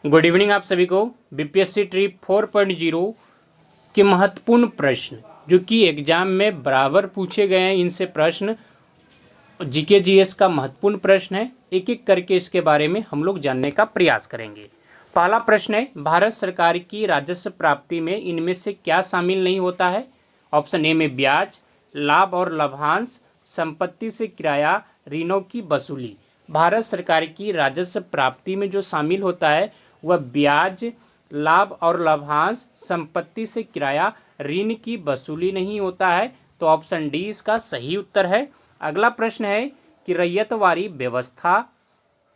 Good evening आप सभी को। बीपीएससी ट्रिप 4.0 के महत्वपूर्ण प्रश्न जो कि एग्जाम में बराबर पूछे गए हैं, इनसे प्रश्न जीके जीएस का महत्वपूर्ण प्रश्न है। एक एक करके इसके बारे में हम लोग जानने का प्रयास करेंगे। पहला प्रश्न है, भारत सरकार की राजस्व प्राप्ति में इनमें से क्या शामिल नहीं होता है? ऑप्शन ए में ब्याज, लाभ और लाभांश, संपत्ति से किराया, ऋणों की वसूली। भारत सरकार की राजस्व प्राप्ति में जो शामिल होता है वह ब्याज, लाभ और लाभांश, संपत्ति से किराया, ऋण की वसूली नहीं होता है। तो ऑप्शन डी इसका सही उत्तर है। अगला प्रश्न है कि रैयतवाड़ी व्यवस्था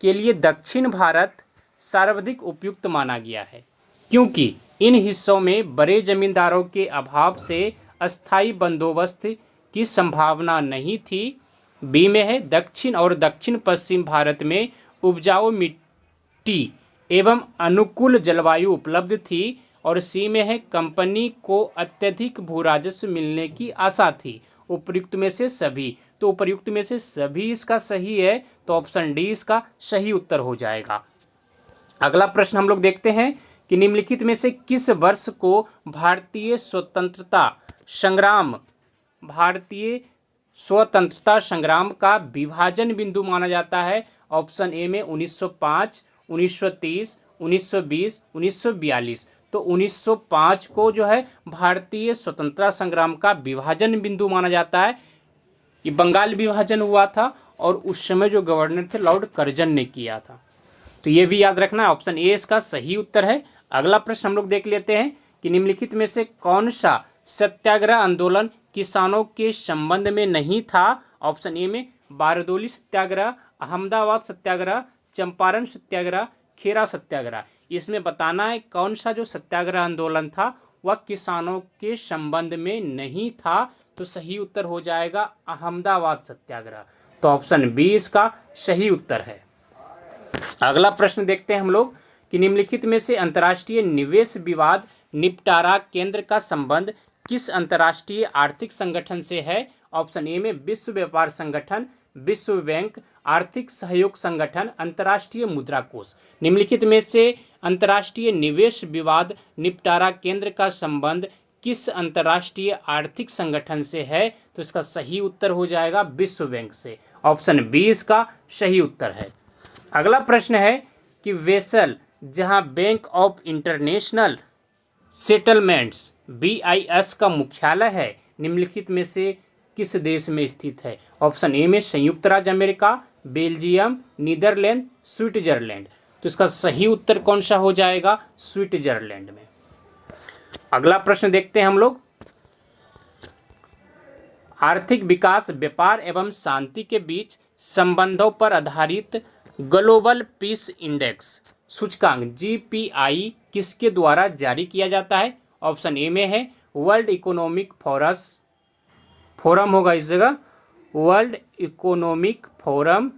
के लिए दक्षिण भारत सर्वाधिक उपयुक्त माना गया है क्योंकि इन हिस्सों में बड़े जमींदारों के अभाव से अस्थायी बंदोबस्त की संभावना नहीं थी। बी में है, दक्षिण और दक्षिण पश्चिम भारत में उपजाऊ मिट्टी एवं अनुकूल जलवायु उपलब्ध थी। और सी में है, कंपनी को अत्यधिक भू राजस्व मिलने की आशा थी। उपयुक्त में से सभी, तो उपयुक्त में से सभी इसका सही है। तो ऑप्शन डी इसका सही उत्तर हो जाएगा। अगला प्रश्न हम लोग देखते हैं कि निम्नलिखित में से किस वर्ष को भारतीय स्वतंत्रता संग्राम का विभाजन बिंदु माना जाता है? ऑप्शन ए में 1905, 1930, 1920, 1942। तो 1905 को जो है भारतीय स्वतंत्रता संग्राम का विभाजन बिंदु माना जाता है। ये बंगाल विभाजन हुआ था और उस समय जो गवर्नर थे लॉर्ड कर्जन ने किया था। तो ये भी याद रखना, ऑप्शन ए इसका सही उत्तर है। अगला प्रश्न हम लोग देख लेते हैं कि निम्नलिखित में से कौन सा सत्याग्रह आंदोलन किसानों के संबंध में नहीं था? ऑप्शन ए में बारदोली सत्याग्रह, अहमदाबाद सत्याग्रह, चंपारण सत्याग्रह, खेरा सत्याग्रह। इसमें बताना है कौन सा जो सत्याग्रह आंदोलन था वह किसानों के संबंध में नहीं था। तो सही उत्तर हो जाएगा अहमदाबाद सत्याग्रह। तो ऑप्शन बी इसका सही उत्तर है। अगला प्रश्न देखते हैं हम लोग कि निम्नलिखित में से अंतर्राष्ट्रीय निवेश विवाद निपटारा केंद्र का संबंध किस अंतर्राष्ट्रीय आर्थिक संगठन से है? ऑप्शन ए में विश्व व्यापार संगठन, विश्व बैंक, आर्थिक सहयोग संगठन, अंतर्राष्ट्रीय मुद्रा कोष। निम्नलिखित में से अंतर्राष्ट्रीय निवेश विवाद निपटारा केंद्र का संबंध किस अंतर्राष्ट्रीय आर्थिक संगठन से है? तो इसका सही उत्तर हो जाएगा विश्व बैंक से। ऑप्शन बी इसका सही उत्तर है। अगला प्रश्न है कि वेसल, जहां bank of international settlements BIS का मुख्यालय है, निम्नलिखित में से किस देश में स्थित है? ऑप्शन ए में संयुक्त राज्य अमेरिका, बेल्जियम, नीदरलैंड, स्विट्जरलैंड। तो इसका सही उत्तर कौन सा हो जाएगा? स्विट्जरलैंड में। अगला प्रश्न देखते हैं हम लोग, आर्थिक विकास, व्यापार एवं शांति के बीच संबंधों पर आधारित ग्लोबल पीस इंडेक्स सूचकांक GPI किसके द्वारा जारी किया जाता है? ऑप्शन ए में है वर्ल्ड इकोनॉमिक फोरम होगा इस जगह, World Economic Forum,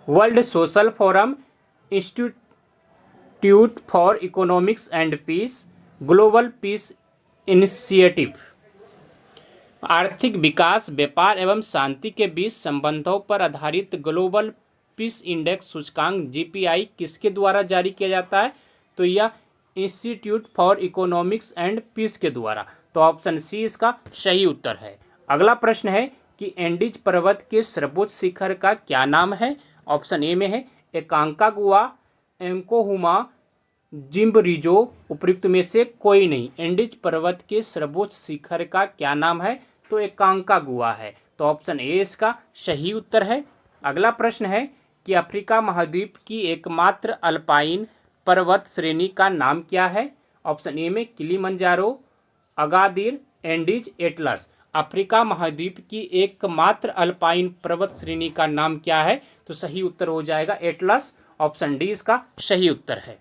World Social Forum, Institute for Economics and Peace, Global Peace Initiative. आर्थिक विकास, व्यापार एवं शांति के बीच संबंधों पर आधारित ग्लोबल पीस इंडेक्स सूचकांक GPI किसके द्वारा जारी किया जाता है? तो यह Institute for Economics and Peace के द्वारा। तो ऑप्शन सी इसका सही उत्तर है। अगला प्रश्न है कि एंडीज पर्वत के सर्वोच्च शिखर का क्या नाम है? ऑप्शन ए में है एकांकागुआ, एंकोहुमा, जिम्बरिजो। उपयुक्त में से कोई नहीं। एंडीज पर्वत के सर्वोच्च शिखर का क्या नाम है? तो एकांकागुआ है। तो ऑप्शन ए इसका सही उत्तर है। अगला प्रश्न है कि अफ्रीका महाद्वीप की एकमात्र अल्पाइन पर्वत श्रेणी का नाम क्या है? ऑप्शन ए में Kilimanjaro, Agadir, Andes, Atlas. Africa महाद्वीप की एकमात्र अल्पाइन पर्वत श्रेणी का नाम क्या है? तो सही उत्तर हो जाएगा एटलस। ऑप्शन डी इसका सही उत्तर है।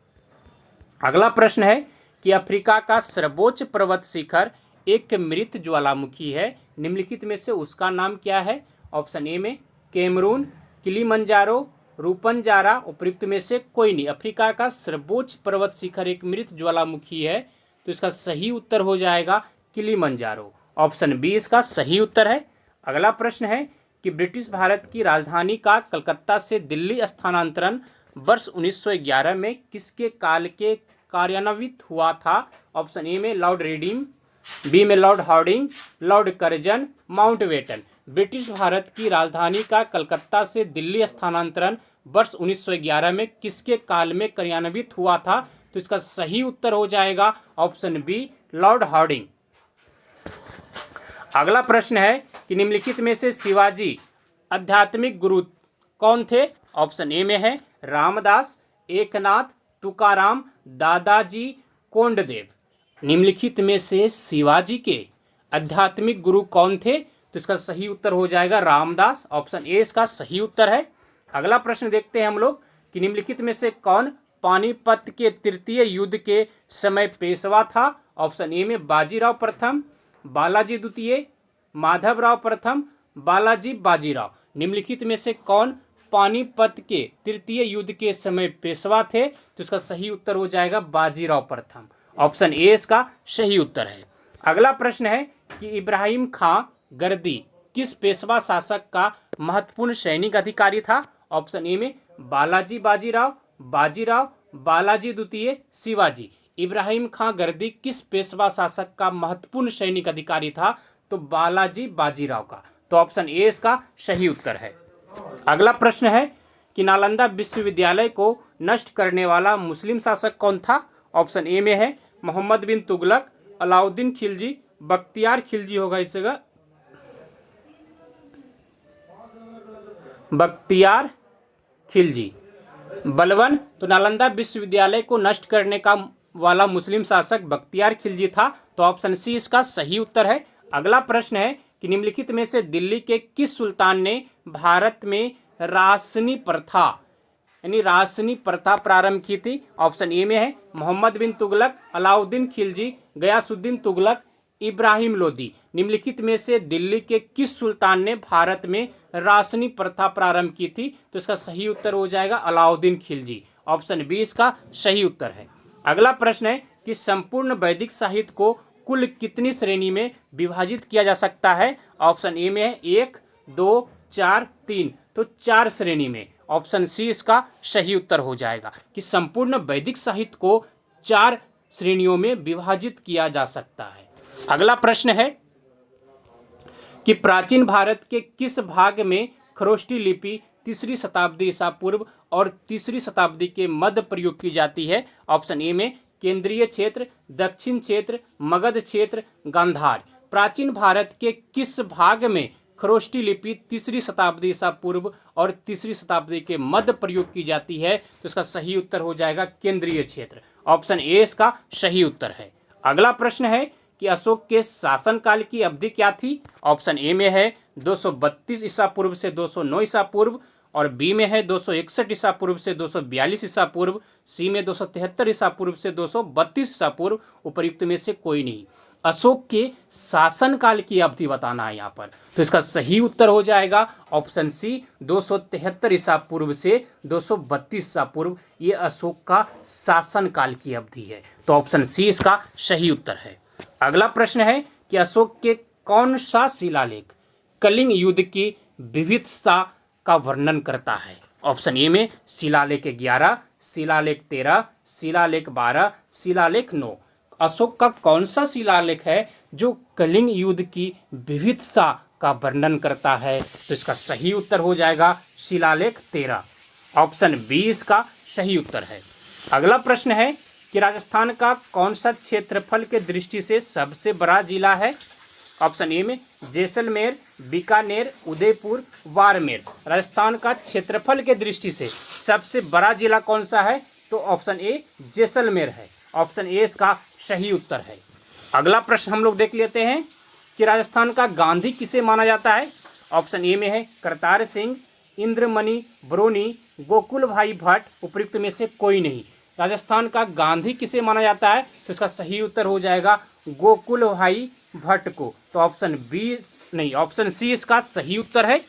अगला प्रश्न है कि अफ्रीका का सर्वोच्च पर्वत शिखर एक मृत ज्वालामुखी है, निम्नलिखित में से उसका नाम क्या है? ऑप्शन ए में कैमरून, किलिमंजारो, रूपंजारा। उपयुक्त में से कोई नहीं। अफ्रीका का सर्वोच्च पर्वत शिखर एक मृत ज्वालामुखी है, तो इसका सही उत्तर हो जाएगा किलिमंजारो। ऑप्शन बी इसका सही उत्तर है। अगला प्रश्न है कि ब्रिटिश भारत की राजधानी का कलकत्ता से दिल्ली स्थानांतरण वर्ष 1911 में किसके काल के कार्यान्वित हुआ था? ऑप्शन ए में लॉर्ड रेडिम, बी में Lord Hardinge, Lord Curzon, Mountbatten. British Bharat की राजधानी का कलकत्ता से दिल्ली स्थानांतरण वर्ष 1911 में किसके काल में कार्यान्वित हुआ था? तो इसका सही उत्तर हो जाएगा ऑप्शन बी, लॉर्ड हार्डिंग। अगला प्रश्न है कि निम्नलिखित में से शिवाजी आध्यात्मिक गुरु कौन थे? ऑप्शन ए में है रामदास, एकनाथ, तुकाराम, दादाजी कोंडदेव। निम्नलिखित में से शिवाजी के आध्यात्मिक गुरु कौन थे? तो इसका सही उत्तर हो जाएगा रामदास। ऑप्शन ए इसका सही उत्तर है। अगला प्रश्न देखते हैं हम लोग कि निम्नलिखित में से कौन पानीपत के तृतीय युद्ध के समय पेशवा था? ऑप्शन ए में बाजीराव प्रथम, बालाजी द्वितीय, माधवराव प्रथम, बालाजी बाजीराव। निम्नलिखित में से कौन पानीपत के तृतीय युद्ध के समय पेशवा थे? तो इसका सही उत्तर हो जाएगा बाजीराव प्रथम। ऑप्शन ए इसका सही उत्तर है। अगला प्रश्न है कि इब्राहिम खां गर्दी किस पेशवा शासक का महत्वपूर्ण सैनिक अधिकारी था? ऑप्शन ए में बालाजी बाजीराव, बाजीराव, बालाजी द्वितीय, शिवाजी। इब्राहिम खां गर्दी किस पेशवा शासक का महत्वपूर्ण सैनिक अधिकारी था? तो बालाजी बाजीराव का। तो ऑप्शन ए इसका सही उत्तर है। अगला प्रश्न है कि नालंदा विश्वविद्यालय को नष्ट करने वाला मुस्लिम शासक कौन था? ऑप्शन ए में है मोहम्मद बिन तुगलक, अलाउद्दीन खिलजी, बख्तियार खिलजी होगा इस जगह, बख्तियार खिलजी। बलवन, तो नालंदा विश्वविद्यालय को नष्ट करने का वाला मुस्लिम शासक बख्तियार खिलजी था। तो ऑप्शन सी इसका सही उत्तर है। अगला प्रश्न है कि निम्नलिखित में से दिल्ली के किस सुल्तान ने भारत में रासनी प्रथा यानी रासनी प्रथा प्रारंभ की थी? ऑप्शन ए में है मोहम्मद बिन तुगलक, अलाउद्दीन खिलजी, गयासुद्दीन तुगलक, इब्राहिम लोदी। निम्नलिखित में से दिल्ली के किस सुल्तान ने भारत में रासनी प्रथा प्रारंभ की थी? तो इसका सही उत्तर हो जाएगा अलाउद्दीन खिलजी। ऑप्शन बी इसका सही उत्तर है। अगला प्रश्न है कि संपूर्ण वैदिक साहित्य को कुल कितनी श्रेणी में विभाजित किया जा सकता है? ऑप्शन ए में है 1, 2, 4, 3। तो 4 श्रेणी में। ऑप्शन सी इसका सही उत्तर हो जाएगा कि संपूर्ण वैदिक साहित्य को 4 श्रेणियों में विभाजित किया जा सकता है। अगला प्रश्न है कि प्राचीन भारत के किस भाग में खरोष्टी लिपि 3री शताब्दी ईसा पूर्व और 3री शताब्दी के मध्य प्रयोग की जाती है? ऑप्शन ए में केंद्रीय क्षेत्र, दक्षिण क्षेत्र, मगध क्षेत्र, गांधार। प्राचीन भारत के किस भाग में खरोष्टी लिपि 3री शताब्दी ईसा पूर्व और 3री शताब्दी के मध्य प्रयोग की जाती है? तो इसका सही उत्तर हो जाएगा केंद्रीय क्षेत्र। ऑप्शन ए इसका सही उत्तर है। अगला प्रश्न है कि अशोक के शासनकाल की अवधि क्या थी? ऑप्शन ए में है 232 ईसा पूर्व से 209 ईसा पूर्व, और बी में है 261 ईसा पूर्व से 242 ईसा पूर्व, सी में 273 ईसा पूर्व से 232 ईसा पूर्व। उपर्युक्त में से कोई नहीं। अशोक के शासनकाल की अवधि बताना है यहाँ पर। तो इसका सही उत्तर हो जाएगा ऑप्शन सी 273 ईसा पूर्व से 232 ईसा पूर्व। ये अशोक का शासनकाल की अवधि है। तो ऑप्शन सी इसका सही उत्तर है। अगला प्रश्न है कि अशोक के कौन सा शिलालेख कलिंग युद्ध की विविधता का वर्णन करता है? ऑप्शन ए में शिलालेख 11, शिलालेख 13, शिलालेख 12, शिलालेख 9। अशोक का कौन सा शिलालेख है जो कलिंग युद्ध की विविधता का वर्णन करता है? तो इसका सही उत्तर हो जाएगा शिलालेख 13। ऑप्शन बी इसका सही उत्तर है। अगला प्रश्न है कि राजस्थान का कौन सा क्षेत्रफल के दृष्टि से सबसे बड़ा जिला है? ऑप्शन ए में जैसलमेर, बीकानेर, उदयपुर, बाड़मेर। राजस्थान का क्षेत्रफल के दृष्टि से सबसे बड़ा जिला कौन सा है? तो ऑप्शन ए जैसलमेर है। ऑप्शन ए इसका सही उत्तर है। अगला प्रश्न हम लोग देख लेते हैं कि राजस्थान का गांधी किसे माना जाता है? ऑप्शन ए में है करतार सिंह, इंद्रमणि बरोनी, गोकुल भाई भट्ट। उपयुक्त में से कोई नहीं। राजस्थान का गांधी किसे माना जाता है? तो इसका सही उत्तर हो जाएगा गोकुल भाई भट्ट को। तो ऑप्शन बी नहीं, ऑप्शन सी इसका सही उत्तर है।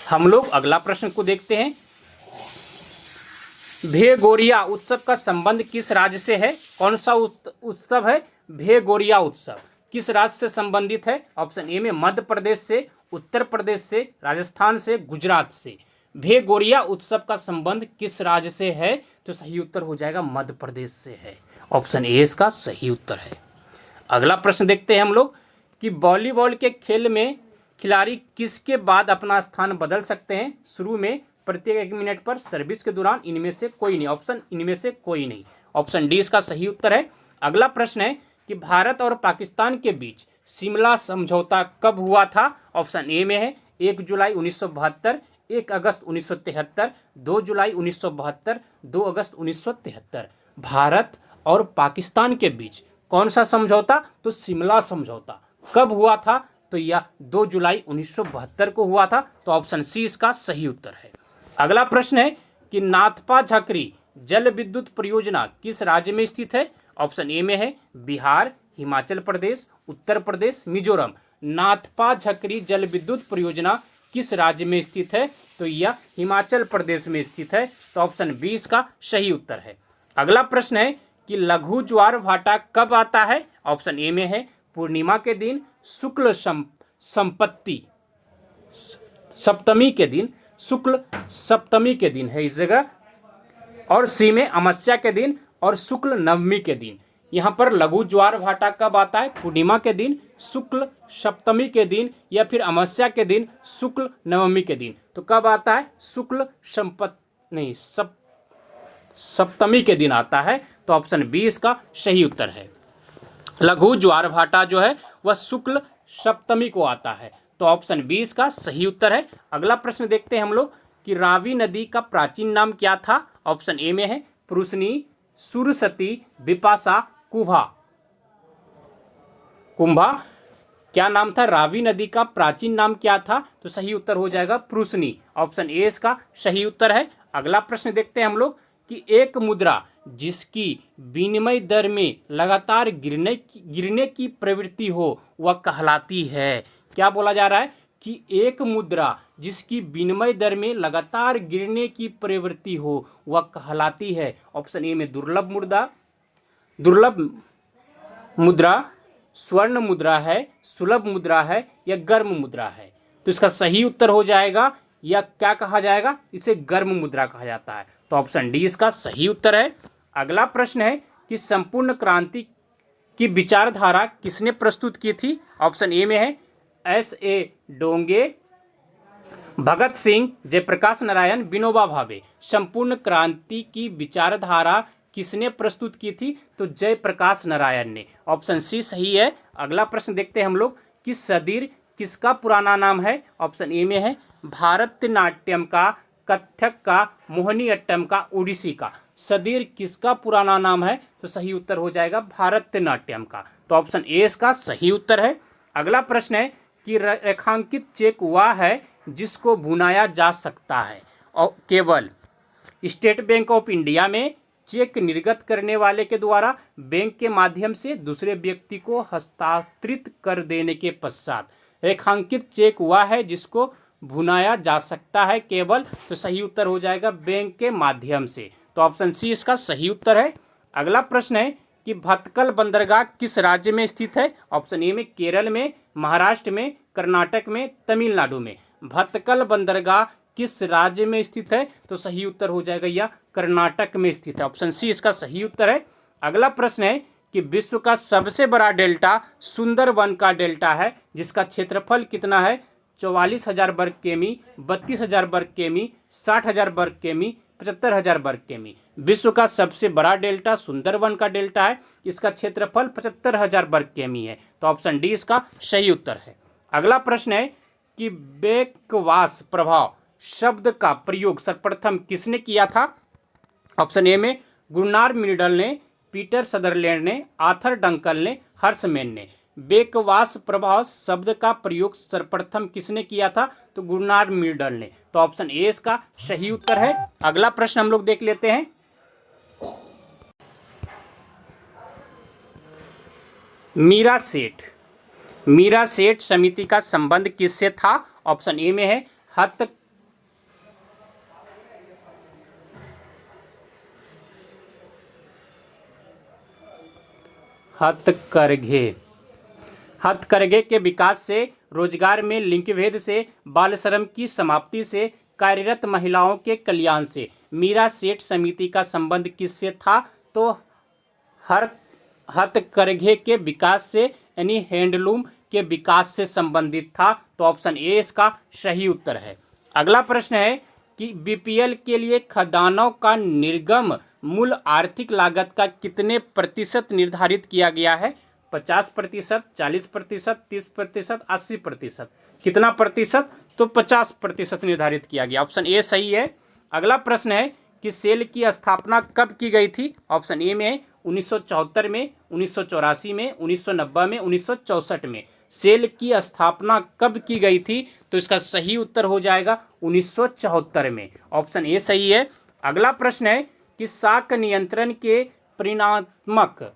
हम लोग अगला प्रश्न को देखते हैं। भेगोरिया उत्सव का संबंध किस राज्य से है? कौन सा उत्सव है भेगोरिया उत्सव? किस राज्य से संबंधित है? ऑप्शन ए में मध्य प्रदेश से, उत्तर प्रदेश से, राजस्थान से, गुजरात से। भेगोरिया उत्सव का संबंध किस राज्य से है? तो सही उत्तर हो जाएगा मध्य प्रदेश से है। ऑप्शन ए इसका सही उत्तर है। अगला प्रश्न देखते हैं हम लोग कि वॉलीबॉल के खेल में खिलाड़ी किसके बाद अपना स्थान बदल सकते हैं? शुरू में, प्रत्येक 1 मिनट पर, सर्विस के दौरान, इनमें से कोई नहीं। ऑप्शन इनमें से कोई नहीं। ऑप्शन डी इसका सही उत्तर है। अगला प्रश्न है कि भारत और पाकिस्तान के बीच शिमला समझौता कब हुआ था? ऑप्शन ए में है 1 जुलाई 1972, 1 अगस्त 1973, 2 जुलाई 1972, 2 अगस्त 1973। भारत और पाकिस्तान के बीच कौन सा समझौता? तो शिमला समझौता। कब हुआ था? तो यह 2 जुलाई 1972 को हुआ था। तो ऑप्शन सी इसका सही उत्तर है। अगला प्रश्न है कि नाथपा झकरी जल विद्युत परियोजना किस राज्य में स्थित है? ऑप्शन ए में है बिहार, हिमाचल प्रदेश, उत्तर प्रदेश, मिजोरम। नाथपा झकरी जल विद्युत परियोजना किस राज्य में स्थित है? तो यह हिमाचल प्रदेश में स्थित है। तो ऑप्शन बी इसका सही उत्तर है। अगला प्रश्न है कि लघु ज्वार भाटा कब आता है? ऑप्शन ए में है पूर्णिमा के दिन, शुक्ल संपत्ति सप्तमी के दिन, शुक्ल सप्तमी के दिन है इस जगह, और सी में अमावस्या के दिन और शुक्ल नवमी के दिन। यहाँ पर लघु ज्वार भाटा कब आता है? पूर्णिमा के दिन, शुक्ल सप्तमी के दिन, या फिर अमावस्या के दिन, शुक्ल नवमी के दिन। तो कब आता है? शुक्ल सप्तमी के दिन आता है। तो ऑप्शन बी इसका सही उत्तर है। लघु ज्वार भाटा जो है वह शुक्ल सप्तमी को आता है। तो ऑप्शन बी इसका सही उत्तर है। अगला प्रश्न देखते हैं हम लोग कि रावी नदी का प्राचीन नाम क्या था? ऑप्शन ए में है पुरुषनी, सुरसती, बिपाशा, कुंभा। क्या नाम था? रावी नदी का प्राचीन नाम क्या था? तो सही उत्तर हो जाएगा पुरुषनी। ऑप्शन ए इसका सही उत्तर है। अगला प्रश्न देखते हैं हम लोग कि एक मुद्रा जिसकी विनिमय दर में लगातार गिरने की प्रवृत्ति हो वह कहलाती है। क्या बोला जा रहा है कि एक मुद्रा जिसकी विनिमय दर में लगातार गिरने की प्रवृत्ति हो वह कहलाती है। ऑप्शन ए में दुर्लभ मुद्रा, स्वर्ण मुद्रा है, सुलभ मुद्रा है, या गर्म मुद्रा है। तो इसका सही उत्तर हो जाएगा, या क्या कहा जाएगा? इसे गर्म मुद्रा कहा जाता है। तो ऑप्शन डी इसका सही उत्तर है। अगला प्रश्न है कि संपूर्ण क्रांति की विचारधारा किसने प्रस्तुत की थी? ऑप्शन ए में है S.A. डोंगे, भगत सिंह, जयप्रकाश नारायण, विनोबा भावे। संपूर्ण क्रांति की विचारधारा किसने प्रस्तुत की थी? तो जयप्रकाश नारायण ने। ऑप्शन सी सही है। अगला प्रश्न देखते हैं हम लोग कि सदीर किसका पुराना नाम है? ऑप्शन ए में है भारतनाट्यम का, कथक का, मोहिनीअट्टम का, ओडिसी का। सदीर किसका पुराना नाम है? तो सही उत्तर हो जाएगा भारतनाट्यम का। तो ऑप्शन ए इसका सही उत्तर है। अगला प्रश्न है कि रेखांकित चेक वह है जिसको भुनाया जा सकता है और केवल स्टेट बैंक ऑफ इंडिया में चेक निर्गत करने वाले के द्वारा बैंक के माध्यम से दूसरे व्यक्ति को हस्तांतरित कर देने के पश्चात। रेखांकित चेक वह है जिसको भुनाया जा सकता है केवल। तो सही उत्तर हो जाएगा बैंक के माध्यम से। तो ऑप्शन सी इसका सही उत्तर है। अगला प्रश्न है कि भटकल बंदरगाह किस राज्य में स्थित है? ऑप्शन ए में केरल में, महाराष्ट्र में, कर्नाटक में, तमिलनाडु में। भटकल बंदरगाह किस राज्य में स्थित है? तो सही उत्तर हो जाएगा यह कर्नाटक में स्थित है। ऑप्शन सी इसका सही उत्तर है। अगला प्रश्न है कि विश्व का सबसे बड़ा डेल्टा सुंदरवन का डेल्टा है जिसका क्षेत्रफल कितना है? 44,000 वर्ग किमी, 32,000 वर्ग किमी, 60,000 वर्ग किमी, 75,000 वर्ग किमी। विश्व का सबसे बड़ा डेल्टा सुंदरवन का डेल्टा है, इसका क्षेत्रफल 75,000 वर्ग किमी है। तो ऑप्शन डी इसका सही उत्तर है। अगला प्रश्न है कि बैकवाश प्रभाव शब्द का प्रयोग सर्वप्रथम किसने किया था? ऑप्शन ए में गुरनार मिडल ने, पीटर सदरलैंड ने, आर्थर डंकल ने, हर्षमैन ने। बैकवाश प्रभाव शब्द का प्रयोग सर्वप्रथम किसने किया था? तो गुरनार मिडल ने। तो ऑप्शन ए इसका सही उत्तर है। अगला प्रश्न हम लोग देख लेते हैं। मीरा सेठ समिति का संबंध किससे था? ऑप्शन ए में है हथकरघे के विकास से, रोजगार में लिंग भेद से, बाल श्रम की समाप्ति से, कार्यरत महिलाओं के कल्याण से। मीरा सेठ समिति का संबंध किससे था? तो हथकरघे के विकास से, यानी हैंडलूम के विकास से संबंधित था। तो ऑप्शन ए इसका सही उत्तर है। अगला प्रश्न है कि बीपीएल के लिए खदानों का निर्गम मूल आर्थिक लागत का कितने प्रतिशत निर्धारित किया गया है? 50%, 40%, 30%, 80%। कितना प्रतिशत? तो 50% निर्धारित किया गया। ऑप्शन ए सही है। अगला प्रश्न है कि सेल की स्थापना कब की गई थी? ऑप्शन ए में 1974 में, 1984 में, 1990 में, 1964 में। सेल की स्थापना कब की गई थी? तो इसका सही उत्तर हो जाएगा 1974 में। ऑप्शन ए सही है। अगला प्रश्न है कि शाक नियंत्रण के परिणात्मक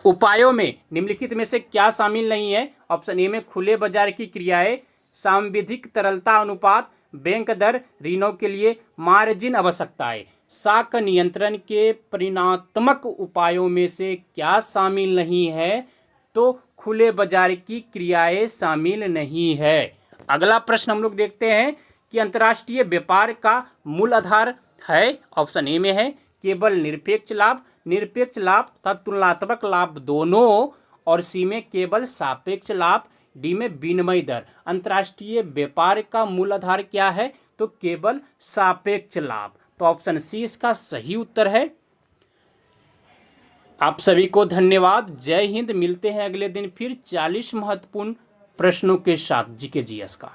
उपायों में निम्नलिखित में से क्या शामिल नहीं है? ऑप्शन ए में खुले बाजार की क्रियाएं, सांविधिक तरलता अनुपात, बैंक दर, ऋणों के लिए मार्जिन आवश्यकताएं। शाक नियंत्रण के परिणात्मक उपायों में से क्या शामिल नहीं है? तो खुले बाजार की क्रियाएं शामिल नहीं है। अगला प्रश्न हम लोग देखते हैं कि अंतर्राष्ट्रीय व्यापार का मूल आधार है। ऑप्शन ए में है केवल निरपेक्ष लाभ, निरपेक्ष लाभ तथा तुलनात्मक लाभ दोनों, और सी में केवल सापेक्ष लाभ, डी में विनिमय दर। अंतर्राष्ट्रीय व्यापार का मूल आधार क्या है? तो केवल सापेक्ष लाभ। तो ऑप्शन सी इसका सही उत्तर है। आप सभी को धन्यवाद। जय हिंद। मिलते हैं अगले दिन फिर 40 महत्वपूर्ण प्रश्नों के साथ जीके जीएस का।